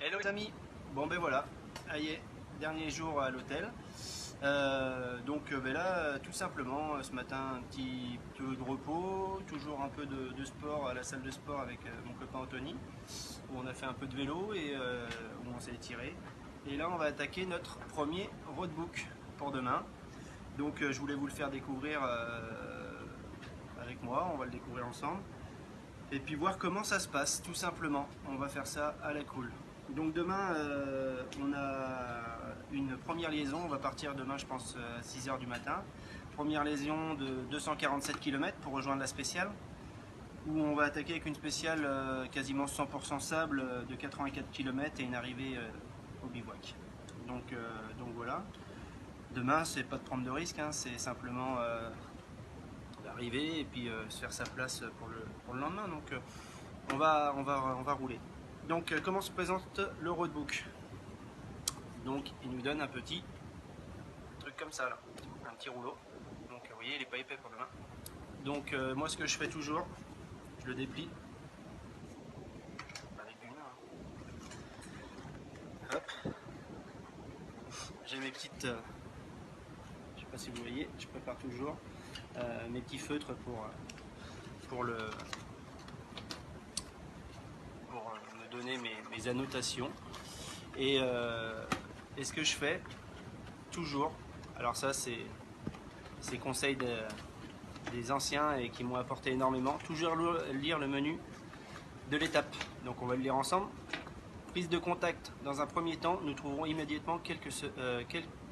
Hello les amis, bon ben voilà, allez, dernier jour à l'hôtel. Là, tout simplement, ce matin, un petit peu de repos, toujours un peu de sport à la salle de sport avec mon copain Anthony, où on a fait un peu de vélo et où on s'est étiré. Et là, on va attaquer notre premier roadbook pour demain. Donc je voulais vous le faire découvrir avec moi, on va le découvrir ensemble. Et puis voir comment ça se passe, tout simplement. On va faire ça à la cool. Donc demain, on a une première liaison. On va partir demain, je pense, à 6 h du matin. Première liaison de 247 km pour rejoindre la spéciale, où on va attaquer avec une spéciale quasiment 100% sable de 84 km et une arrivée au bivouac. Donc voilà. Demain, c'est pas de prendre de risque, hein, c'est simplement d'arriver et puis se faire sa place pour le lendemain. Donc on va rouler. Donc comment se présente le roadbook? Donc il nous donne un petit truc comme ça là, un petit rouleau. Donc vous voyez, il n'est pas épais pour demain. Donc moi ce que je fais toujours, je le déplie avec une main. Hop. J'ai mes petites, je sais pas si vous voyez, je prépare toujours mes petits feutres pour me donner mes annotations. Et ce que je fais toujours, alors ça c'est conseils des anciens et qui m'ont apporté énormément, toujours lire le menu de l'étape. Donc on va le lire ensemble. Prise de contact. Dans un premier temps, nous trouverons immédiatement quelle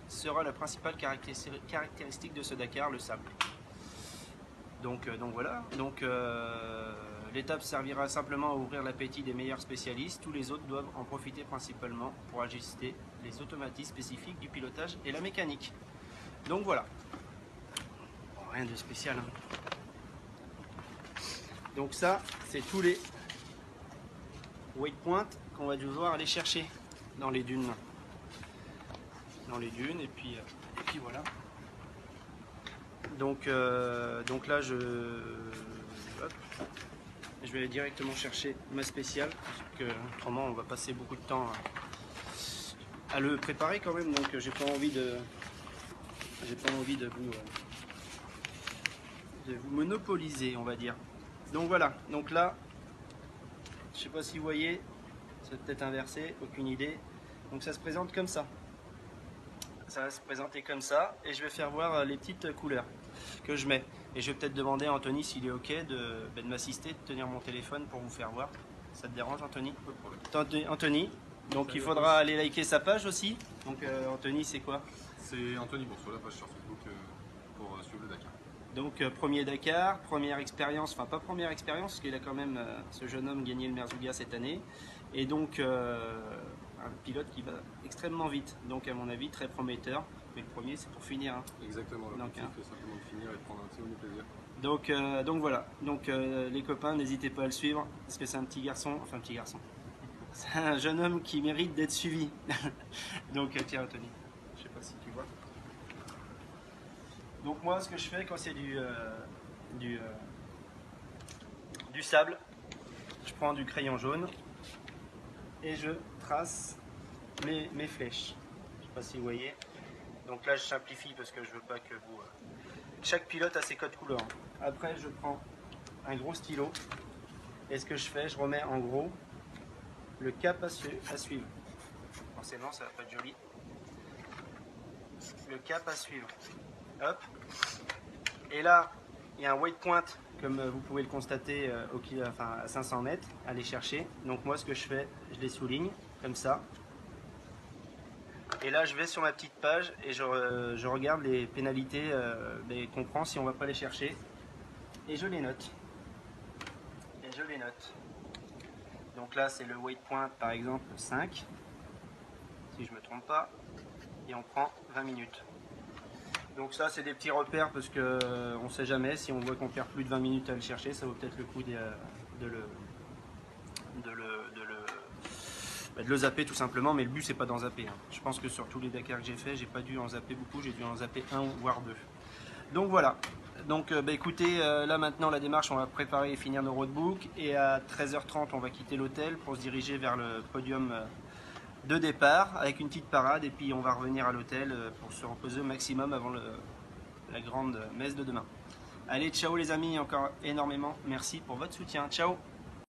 sera la principale caractéristique de ce Dakar, le sable. Donc voilà. Donc l'étape servira simplement à ouvrir l'appétit des meilleurs spécialistes. Tous les autres doivent en profiter principalement pour ajuster les automatismes spécifiques du pilotage et la mécanique. Donc voilà. Bon, rien de spécial, hein. Donc ça, c'est tous les waypoints qu'on va devoir aller chercher dans les dunes. Et puis voilà. Donc là, je vais aller directement chercher ma spéciale, parce que autrement on va passer beaucoup de temps à le préparer quand même. Donc j'ai pas envie de vous monopoliser, on va dire. Donc voilà. Donc là, je sais pas si vous voyez, c'est peut-être inversé, aucune idée. Donc ça se présente comme ça. Ça va se présenter comme ça, et je vais faire voir les petites couleurs que je mets. Et je vais peut-être demander à Anthony s'il est ok de m'assister, de tenir mon téléphone pour vous faire voir. Ça te dérange, Anthony? Pas de problème. Anthony, donc il faudra aller liker sa page aussi. Donc Anthony, c'est quoi? C'est Anthony Bourseau, la page sur Facebook pour suivre le Dakar. Donc premier Dakar, première expérience, enfin pas première expérience, parce qu'il a quand même, ce jeune homme, gagné le Merzouga cette année. Et donc un pilote qui va extrêmement vite, donc à mon avis très prometteur. Mais le premier, c'est pour finir, hein. Exactement, l'objectif est simplement de finir et de prendre un petit plaisir. Donc voilà, donc les copains, n'hésitez pas à le suivre, parce que c'est un petit garçon, c'est un jeune homme qui mérite d'être suivi. Donc tiens Anthony, je sais pas si tu vois. Donc moi, ce que je fais quand c'est du sable, je prends du crayon jaune et je trace mes flèches. Je sais pas si vous voyez. Donc là, je simplifie parce que je veux pas que vous... Chaque pilote a ses codes couleurs. Après, je prends un gros stylo et ce que je fais, je remets en gros le cap à suivre. Forcément, ça va pas être joli. Le cap à suivre. Hop. Et là, il y a un waypoint, comme vous pouvez le constater, à 500 mètres, à aller chercher. Donc moi, ce que je fais, je les souligne comme ça. Et là, je vais sur ma petite page et je regarde les pénalités qu'on prend si on ne va pas les chercher. Et je les note. Donc là, c'est le waypoint, par exemple, 5. Si je ne me trompe pas. Et on prend 20 minutes. Donc ça, c'est des petits repères parce qu'on ne sait jamais. Si on voit qu'on perd plus de 20 minutes à le chercher, ça vaut peut-être le coup de le zapper tout simplement, mais le but c'est pas d'en zapper, hein. Je pense que sur tous les Dakar que j'ai fait, j'ai pas dû en zapper beaucoup, j'ai dû en zapper un voire deux. Donc voilà. Donc écoutez, là maintenant la démarche, on va préparer et finir nos roadbooks, et à 13 h 30 on va quitter l'hôtel pour se diriger vers le podium de départ avec une petite parade et puis on va revenir à l'hôtel pour se reposer au maximum avant la grande messe de demain. Allez, ciao les amis, encore énormément merci pour votre soutien. Ciao!